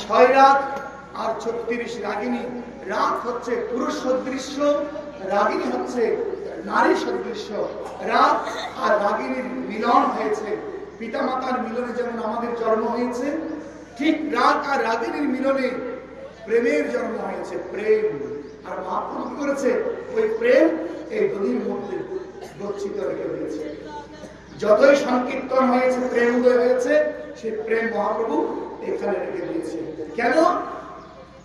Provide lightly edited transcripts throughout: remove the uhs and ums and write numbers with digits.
6 রাত আর 36 রাগিনী। রাত হচ্ছে পুরুষ সদৃশ্য, রাগিনী হচ্ছে নারী সদৃশ্য। রাত আর রাগিনীর মিলন হয়েছে, পিতামাতার মিলনে যেমন আমাদের জন্ম হয়েছে, ঠিক রাত আর রাগিনীর মিলনে প্রেমের জন্ম হয়েছে, প্রেম। আর মহাপ্রভু কি করেছে? ওই প্রেম এই নদীর মধ্যে গচ্ছিত রেখে দিয়েছে। যতই সংকীর্তন হয়েছে, প্রেম উদয় হয়েছে, সেই প্রেম মহাপ্রভু এখানে রেখে দিয়েছে। কেন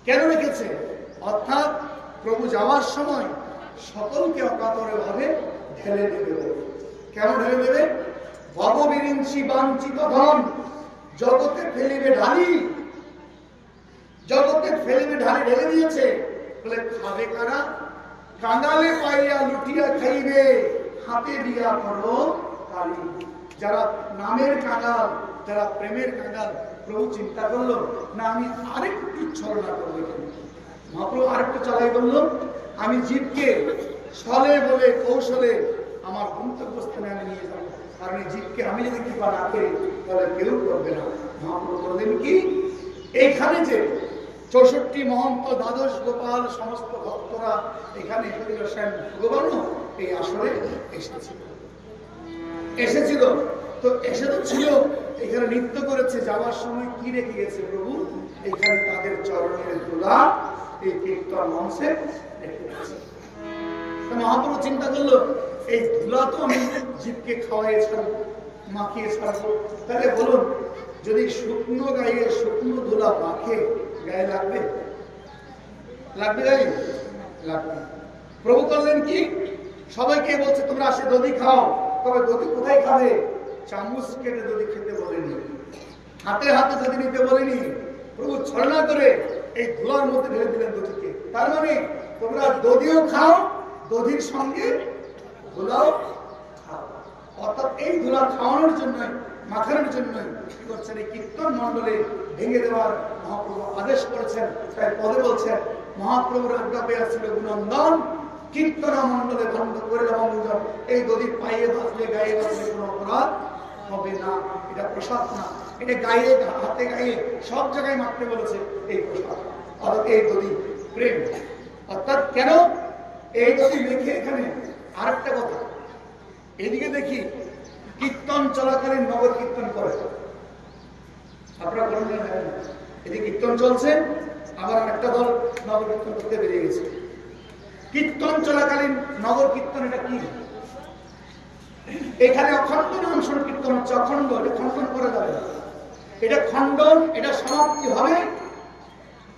কেন রেখেছে? অর্থাৎ প্রভু যাওয়ার সময় সকলকে অকাতরে ভাবে ঢেলে দেবে। কেন ঢেলে দেবে? ভববিরিঞ্চি বাঞ্ছিত ধন জগতে ফেলিবে ঢালি, জগতে ফেলিবে ঢালি ঢেলে দিয়েছে। বলে খাবে কারা? কাঙালে পাইয়া লুটিয়া খাইবে, হাতে দিয়া করো কালি। যারা নামের কাঙাল, যারা প্রেমের কাঙাল, প্রভু চিন্তা করলো না আমি আরেকটু ছলনা করবো। মহাপ্রভু আরেকটু চালাই বললো, আমি জীবকে ছলে বলে কৌশলে আমার গন্তব্যস্থানে আমি নিয়ে যাবো। কারণ এই জীবকে আমি যদি কৃপা না করি তাহলে কেউ করবে না। মহাপ্রভু বললেন কি, এইখানে যে 64 মহন্ত, দ্বাদশ গোপাল, সমস্ত ভক্তরা এখানে ভগবান এই আসরে এসেছিল। তো এসে তো ছিল, এখানে নৃত্য করেছে। যাওয়ার সময় কি রেখে গেছে প্রভু? এখানে তাদের চরণের ধুলা এই কীর্তন মঞ্চে রেখে গেছে। মহাপ্রভু চিন্তা করলো এই ধুলা তো আমি জীবকে খাওয়াই ছাড়বো, মাখিয়ে ছাড়বো, তাহলে বলুন যদি শুকনো গায়ে শুকনো ধুলা মাখে গায়ে লাগবে? লাগবে গায়ে? লাগবে। প্রভু করলেন কি, সবাইকে বলছে তোমরা আসে দধি খাও। তবে দধি কোথায় খাবে? চামচ কেটে দধি খেতে বলেনি, হাতে হাতে দধি নিতে বলেনি। প্রভু ছলনা করে এই ধুলার মধ্যে ঢেলে দিলেন দধিকে। তার মানে তোমরা দধিও খাও, দধির সঙ্গে ধুলাও খাও। অর্থাৎ এই ধুলা খাওয়ানোর জন্য, মাখানোর জন্য কি করছেন? এই কীর্তন মন্ডলে ভেঙে দেওয়ার মহাপ্রভু আদেশ করেছেন। তাই পদে বলছেন মহাপ্রভুর আজ্ঞা পেয়ে ছিল গুণন্দন, কীর্তন মন্ডলে ভণ্ড করে দেওয়া। এই দধি পায়ে বাঁচলে, গায়ে বাঁচলে কোনো অপরাধ হবে না। এটা প্রসাদ না, এটা গায়ে, হাতে, গায়ে সব জায়গায় মারতে বলেছে এই প্রসাদ। অর্থাৎ এই দধি প্রেম। অর্থাৎ কেন এই দধি মেখে এখানে। আরেকটা কথা, এদিকে দেখি কীর্তন চলাকালীন নগর কীর্তন করে। আপনারা বলেন না, এদিকে কীর্তন চলছে, আবার একটা দল নগর কীর্তন করতে বেরিয়ে গেছে। কীর্তন চলাকালীন নগর কীর্তন এটা কি? এখানে অখণ্ড নাম সংকীর্তন হচ্ছে, অখণ্ড, এটা খণ্ডন করা যাবে না। এটা খণ্ডন, এটা সমাপ্তি হবে,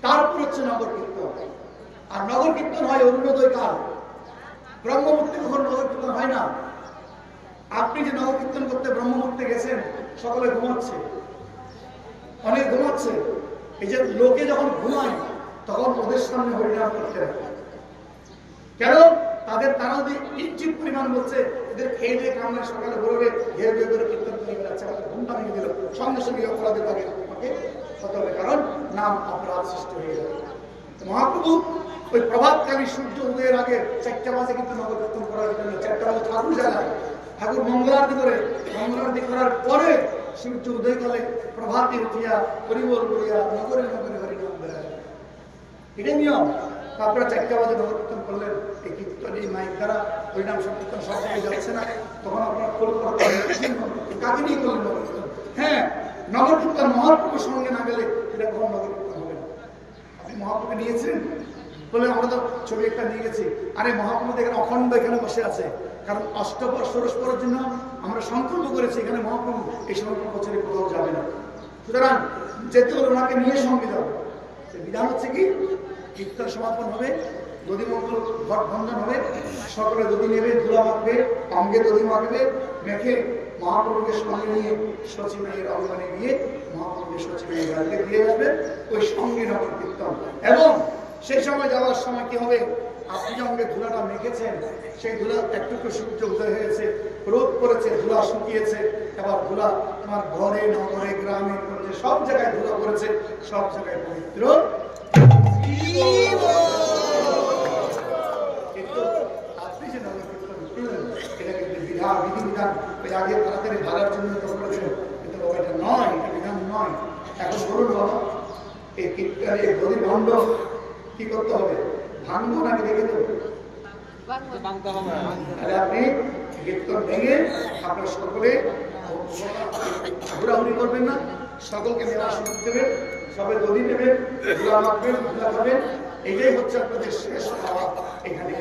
তারপর হচ্ছে নগর কীর্তন। আর নগর কীর্তন হয় অরুণোদয় কাল, ব্রহ্মমুহূর্তে কখন নগর কীর্তন হয় না। আপনি যে নগর কীর্তন করতে ব্রহ্মমুহূর্তে গেছেন, সকলে ঘুমাচ্ছে, অনেক ঘুমাচ্ছে। এই যে লোকে যখন ঘুমায় তখন ওদের সামনে হরিনাম করতে হবে। কেন? তারা যদি কিঞ্চিত পরিমাণ বলছে এদের খেয়ে দিয়ে কামনা সকালে বলবে ঘের ঘের করে কীর্তন করে বেড়াচ্ছে, ঘুমটা ভেঙে দিল, সঙ্গে সঙ্গে অপরাধে তাকে আমাকে সতর্ক, কারণ নাম অপরাধ সৃষ্টি হয়ে যাবে। মহাপ্রভু ওই প্রভাতকালী সূর্য উদয়ের আগে 4টা বাজে কিন্তু নগর কীর্তন করার জন্য 4টা বাজে ঠাকুর জানায়, ঠাকুর মঙ্গলারতি করে, মঙ্গলারতি করার পরে সূর্য উদয়কালে প্রভাতে উঠিয়া হরিবোল করিয়া নগরে নগরে হরিনাম বেড়ায়। এটাই নিয়ম। আপনারা 4টা বাজে নগর কীর্তন করলেন, এই কীর্তন এই মাইক দ্বারা হরিনাম সংকীর্তন সব জায়গায় যাচ্ছে না, তখন আপনারা কাকে নিয়ে করলেন নগর কীর্তন? হ্যাঁ, নগর কীর্তন মহাপ্রভুর সঙ্গে না গেলে এটা কখন নগর কীর্তন হবে না। আপনি মহাপ্রভুকে নিয়েছেন বলে আমরা তো ছবি একটা নিয়ে গেছি। আরে মহাপ্রভু এখানে অখণ্ড এখানে বসে আছে, কারণ অষ্টপর ষোড়শপরের জন্য আমরা সংকল্প করেছি, এখানে মহাপ্রভু এই সংকল্প ছেড়ে কোথাও যাবে না। সুতরাং যেতে হলে ওনাকে নিয়ে সঙ্গে যাবে। বিধান হচ্ছে কি, কীর্তন সমাপন হবে, দধি মঙ্গল ঘট বন্ধন হবে, সকলে দধি নেবে, ধুলা মাখবে, অঙ্গে দধি মাখবে, মেখে মহাপ্রভুকে সঙ্গে নিয়ে সচিবালয়ের অঙ্গনে গিয়ে মহাপ্রভুকে সচিবালয়ের গাড়িতে দিয়ে আসবে, ওই সঙ্গে নগর কীর্তন। এবং সেই সময় যাওয়ার সময় কি হবে, আপনি যে অঙ্গে ধুলাটা মেখেছেন সেই ধুলা একটুকু সূর্য উদয় হয়েছে, রোদ পড়েছে, ধুলা শুকিয়েছে, এবার ধুলা তোমার ঘরে, নগরে, গ্রামে, সব জায়গায় ধুলা পড়েছে, সব জায়গায় পবিত্র। কিন্তু আপনি যে নগর কীর্তন করলেন এটা কিন্তু বিধান, বিধিবিধান ওই আগে তাড়াতাড়ি ভাগার জন্য তো করেছেন, কিন্তু এটা নয়, এটা বিধান নয়। এখন বলুন বাবা, এই কীর্তন এই গদি ভণ্ড কি করতে হবে? ভাঙবো নাকি দেখে দেবো? আপনি কীর্তন ভেঙে আপনার সকলে ঘোরাঘুরি করবেন না, সকলকে নেওয়া শুরু দেবেন, সবাই দড়ি নেবেন, ঘোরা মারবেন, ঘোরা করবেন। এটাই হচ্ছে আপনাদের শেষ খাওয়া এখানে।